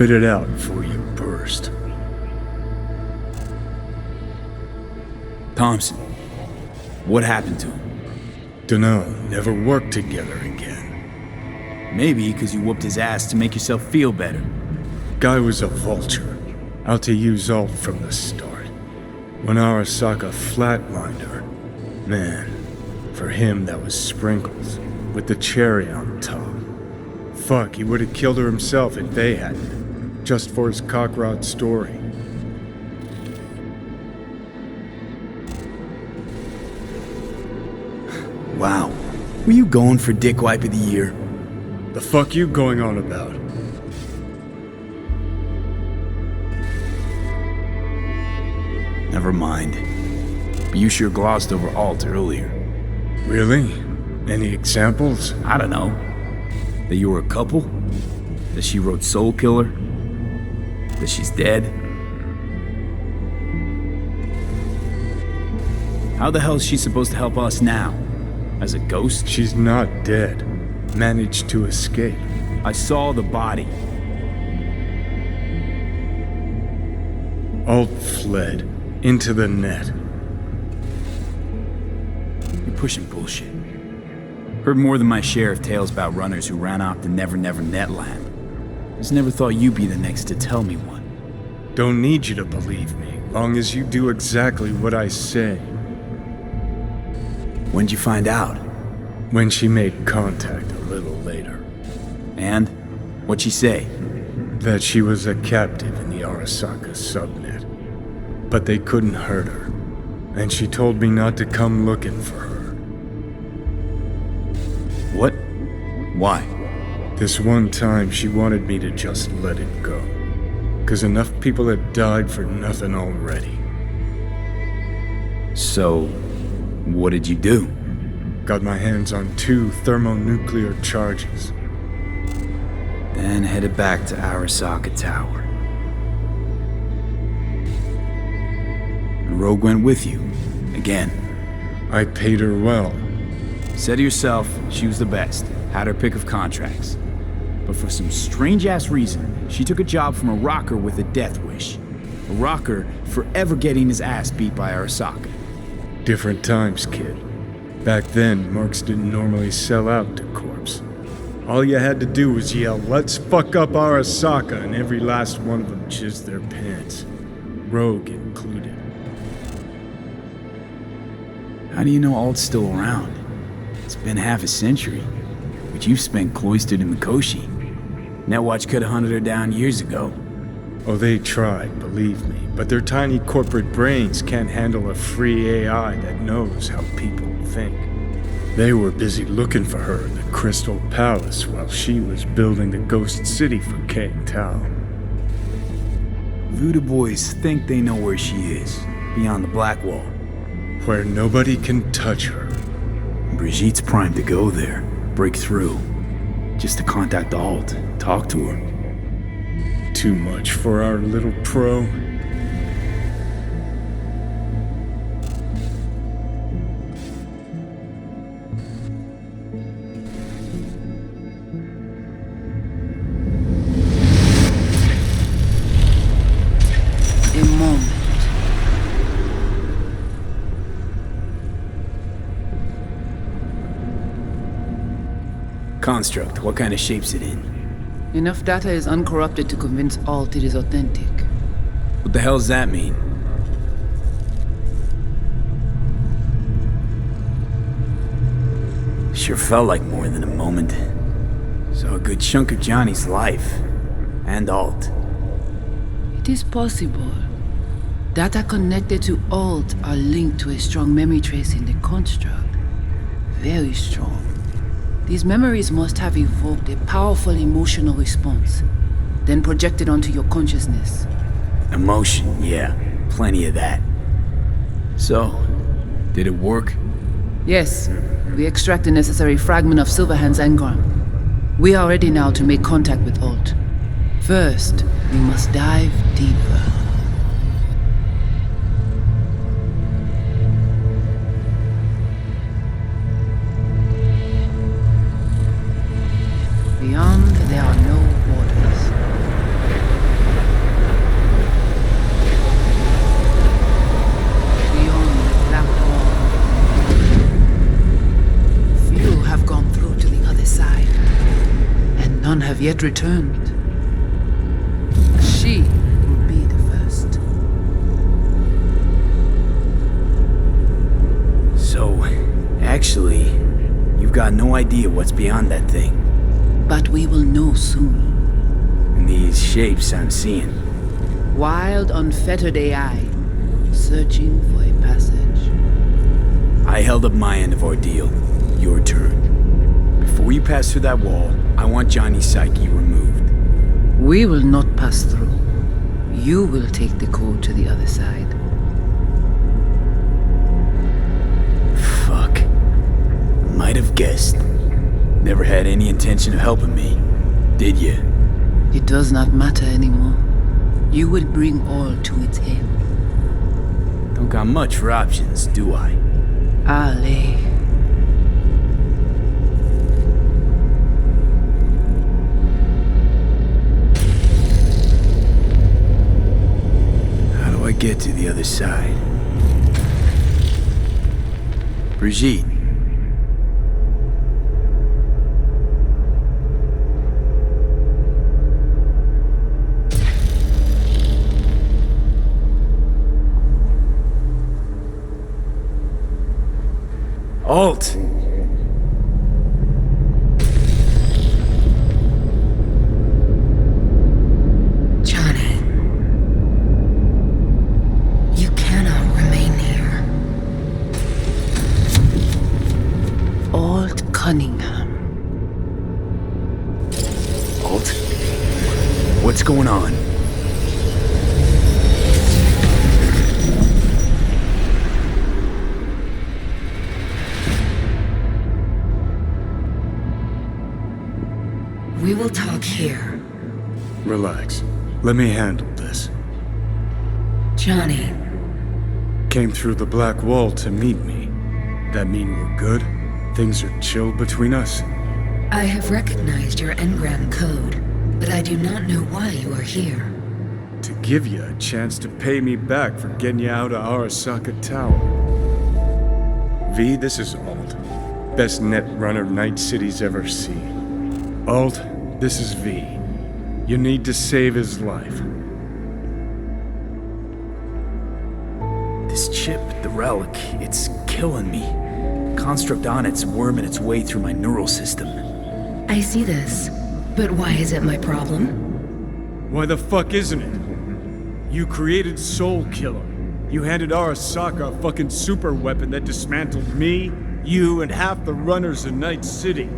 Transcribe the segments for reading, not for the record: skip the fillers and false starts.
Spit it out before you burst. Thompson, what happened to him? Dunno, never worked together again. Maybe because you whooped his ass to make yourself feel better. Guy was a vulture, out to use Alt from the start. When Arasaka flatlined her, man, for him that was sprinkles, with the cherry on top. Fuck, he would have killed her himself if they hadn't, just for his cockrod story. Wow, were you going for Dick Wipe of the Year? The fuck you going on about? Never mind. But you sure glossed over Alt earlier. Really? Any examples? I don't know. That you were a couple? That she wrote Soul Killer? That she's dead? How the hell is she supposed to help us now? As a ghost? She's not dead. Managed to escape. I saw the body. Alt fled. Into the net. You're pushing bullshit. Heard more than my share of tales about runners who ran off the Never Never Net land. Just never thought you'd be the next to tell me one. Don't need you to believe me, long as you do exactly what I say. When'd you find out? When she made contact a little later. And? What'd she say? That she was a captive in the Arasaka subnet. But they couldn't hurt her. And she told me not to come looking for her. What? Why? This one time she wanted me to just let it go. 'Cause enough people had died for nothing already. So, what did you do? Got my hands on 2 thermonuclear charges. Then headed back to Arasaka Tower. And Rogue went with you. Again. I paid her well. Said herself she was the best. Had her pick of contracts. But for some strange-ass reason, she took a job from a rocker with a death wish. A rocker forever getting his ass beat by Arasaka. Different times, kid. Back then, mercs didn't normally sell out to corpse. All you had to do was yell, "Let's fuck up Arasaka," and every last one of them jizzed their pants. Rogue included. How do you know Alt's still around? It's been half a century, but you've spent cloistered in Mikoshi. Netwatch could have hunted her down years ago. Oh, they tried, believe me, but their tiny corporate brains can't handle a free AI that knows how people think. They were busy looking for her in the Crystal Palace while she was building the Ghost City for Kang Tao. Voodoo boys think they know where she is, beyond the Black Wall. Where nobody can touch her. Brigitte's primed to go there, break through. Just to contact Alt, talk to her. Too much for our little pro. A moment. Construct, what kind of shape's it in? Enough data is uncorrupted to convince Alt it is authentic. What the hell does that mean? Sure felt like more than a moment. So a good chunk of Johnny's life. And Alt. It is possible. Data connected to Alt are linked to a strong memory trace in the construct. Very strong. These memories must have evoked a powerful emotional response, then projected onto your consciousness. Emotion, yeah. Plenty of that. So, did it work? Yes, we extract the necessary fragment of Silverhand's engram. We are ready now to make contact with Alt. First, we must dive deeper. Beyond, there are no borders. none have yet returned. She will be the first. So, actually, you've got no idea what's beyond that thing. But we will know soon. And these shapes I'm seeing. Wild, unfettered AI, searching for a passage. I held up my end of ordeal. Your turn. Before you pass through that wall, I want Johnny's psyche removed. We will not pass through. You will take the code to the other side. Fuck. Might have guessed. Never had any intention of helping me, did you? It does not matter anymore. You will bring all to its end. Don't got much for options, do I? Ale. How do I get to the other side? Brigitte. Alt! Johnny, you cannot remain here. Alt Cunningham. Alt? What's going on? We will talk here. Relax. Let me handle this. Johnny, Came through the black wall to meet me. That mean we're good? Things are chill between us? I have recognized your engram code, but I do not know why you are here. To give you a chance to pay me back for getting you out of Arasaka Tower. V, this is Alt. Best net runner Night City's ever seen. Alt, this is V. You need to save his life. This chip, the relic, it's killing me. Construct on it's worming its way through my neural system. I see this, but why is it my problem? Why the fuck isn't it? You created Soul Killer. You handed Arasaka a fucking super weapon that dismantled me, you, and half the runners in Night City.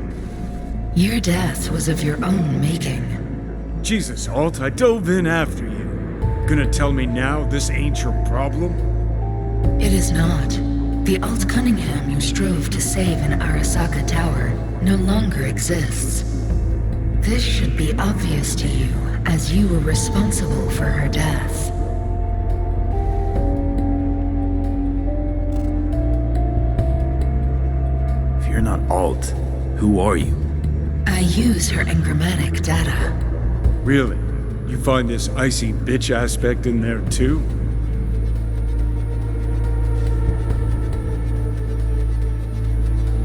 Your death was of your own making. Jesus, Alt, I dove in after you. Gonna tell me now this ain't your problem? It is not. The Alt Cunningham you strove to save in Arasaka Tower no longer exists. This should be obvious to you, as you were responsible for her death. If you're not Alt, who are you? I use her engrammatic data. Really? You find this icy bitch aspect in there too?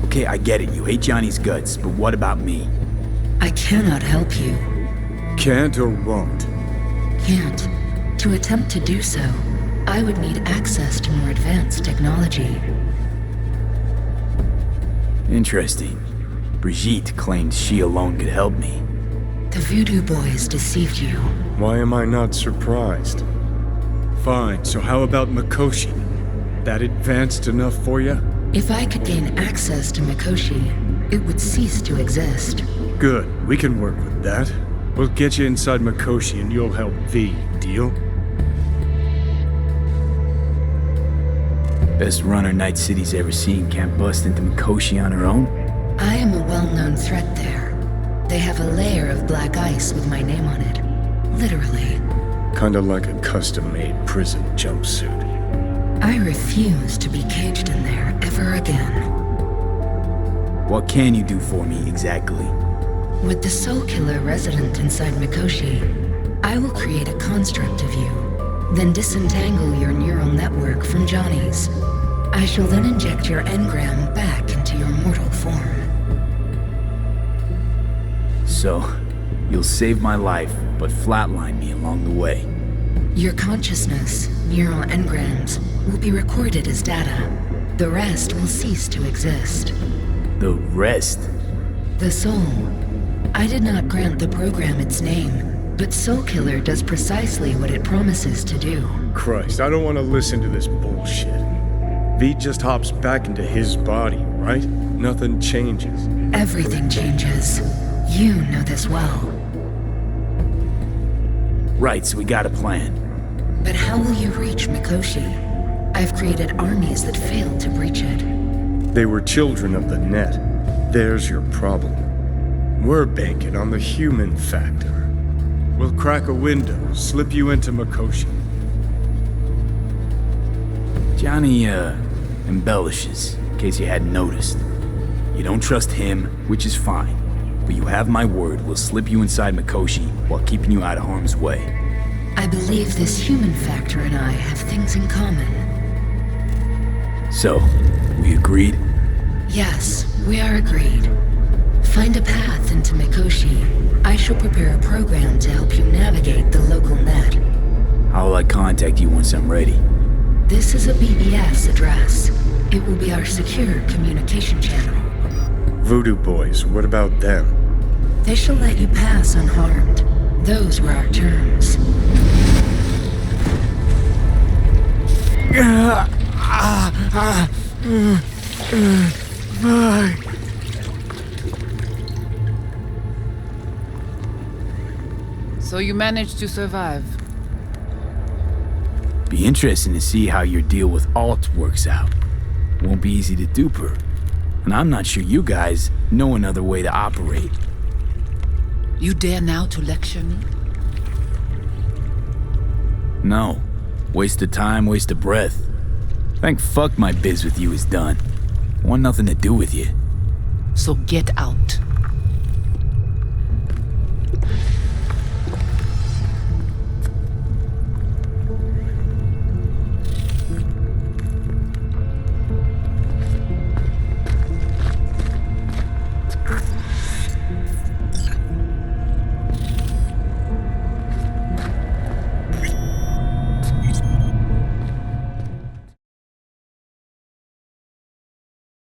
Okay, I get it. You hate Johnny's guts, but what about me? I cannot help you. Can't or won't? Can't. To attempt to do so, I would need access to more advanced technology. Interesting. Brigitte claimed she alone could help me. The Voodoo Boys deceived you. Why am I not surprised? Fine, so how about Mikoshi? That advanced enough for you? If I could gain access to Mikoshi, it would cease to exist. Good, we can work with that. We'll get you inside Mikoshi and you'll help V, deal? Best runner Night City's ever seen can't bust into Mikoshi on her own? I am a well-known threat there. They have a layer of black ice with my name on it. Literally. Kinda like a custom-made prison jumpsuit. I refuse to be caged in there ever again. What can you do for me, exactly? With the Soul Killer resident inside Mikoshi, I will create a construct of you, then disentangle your neural network from Johnny's. I shall then inject your engram back into your mortal form. So, You'll save my life, but flatline me along the way. Your consciousness, neural engrams, will be recorded as data. The rest will cease to exist. The rest? The soul. I did not grant the program its name, but Soul Killer does precisely what it promises to do. Christ, I don't want to listen to this bullshit. V just hops back into his body, right? Nothing changes. Everything changes. You know this well. Right, so we got a plan. But how will you reach Mikoshi? I've created armies that failed to breach it. They were children of the net. There's your problem. We're banking on the human factor. We'll crack a window, slip you into Mikoshi. Johnny, embellishes, in case you hadn't noticed. You don't trust him, which is fine. But you have my word, we'll slip you inside Mikoshi while keeping you out of harm's way. I believe this human factor and I have things in common. So, we agreed? Yes, we are agreed. Find a path into Mikoshi. I shall prepare a program to help you navigate the local net. How will I contact you once I'm ready? This is a BBS address. It will be our secure communication channel. Voodoo boys, what about them? They shall let you pass unharmed. Those were our terms. So you managed to survive. Be interesting to see how your deal with Alt works out. Won't be easy to dupe her. And I'm not sure you guys know another way to operate. You dare now to lecture me? No. Waste of time, waste of breath. Thank fuck my biz with you is done. Want nothing to do with you. So get out.